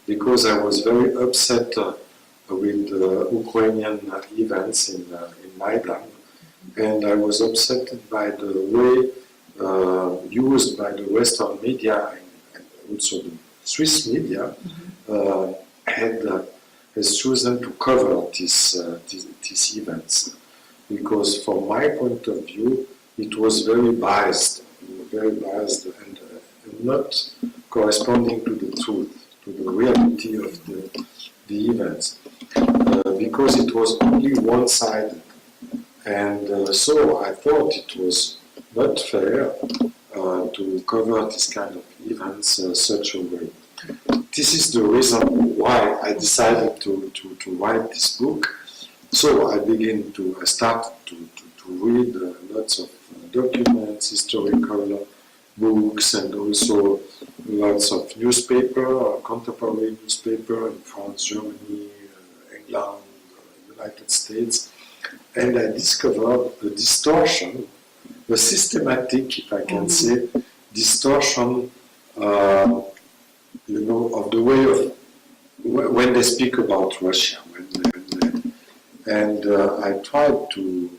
because I was very upset with the Ukrainian events in Maidan, and I was upset by the way used by the Western media and also the Swiss media has chosen to cover these events, because from my point of view it was very biased and not corresponding to the truth, to the reality of the events, because it was only one-sided. And so I thought it was not fair to cover this kind of events such a way. This is the reason why I decided to write this book. So I started to read lots of documents, historical books, and also lots of newspaper, contemporary newspaper in France, Germany, England, United States. And I discovered the distortion, the systematic, if I can say, distortion, of the way of when they speak about Russia. I tried to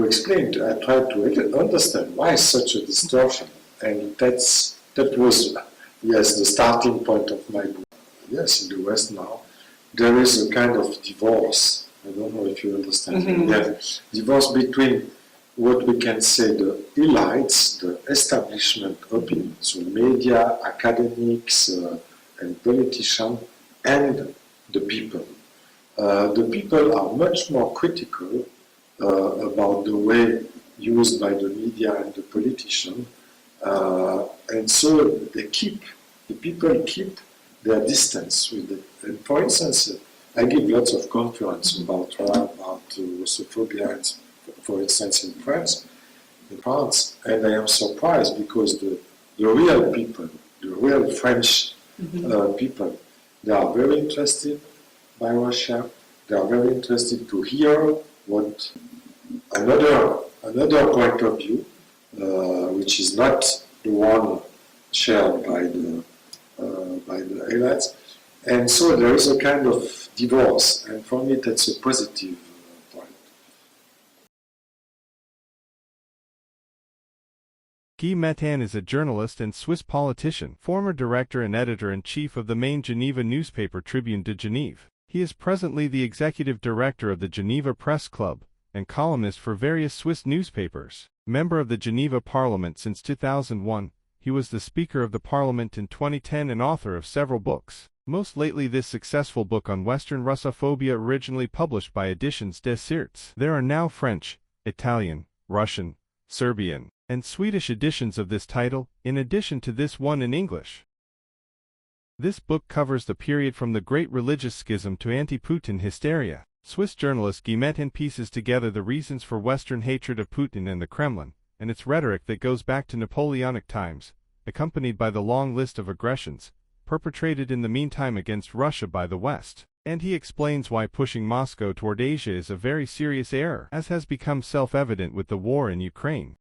explain, I tried to understand why such a distortion, and that was, yes, the starting point of my book. Yes, in the West now, there is a kind of divorce. I don't know if you understand. Yes, divorce between what we can say the elites, the establishment opinion, so media, academics, and politicians, and the people. The people are much more critical about the way used by the media and the politician, and so the people keep their distance with it. And for instance, I give lots of conferences about Russophobia, for instance, in France, and I am surprised because the real people, the real French people, they are very interested by Russia. They are very interested to hear what another point of view, which is not the one shared by the elites, and so there is a kind of divorce, and for me that's a positive point. Guy Mettan is a journalist and Swiss politician, former director and editor-in-chief of the main Geneva newspaper Tribune de Genève. He is presently the executive director of the Geneva Press Club and columnist for various Swiss newspapers. Member of the Geneva Parliament since 2001, he was the Speaker of the Parliament in 2010 and author of several books. Most lately this successful book on Western Russophobia, originally published by Editions des Certes. There are now French, Italian, Russian, Serbian, and Swedish editions of this title, in addition to this one in English. This book covers the period from the Great Religious Schism to anti-Putin hysteria. Swiss journalist Guy Mettan pieces together the reasons for Western hatred of Putin and the Kremlin, and its rhetoric that goes back to Napoleonic times, accompanied by the long list of aggressions perpetrated in the meantime against Russia by the West. And he explains why pushing Moscow toward Asia is a very serious error, as has become self-evident with the war in Ukraine.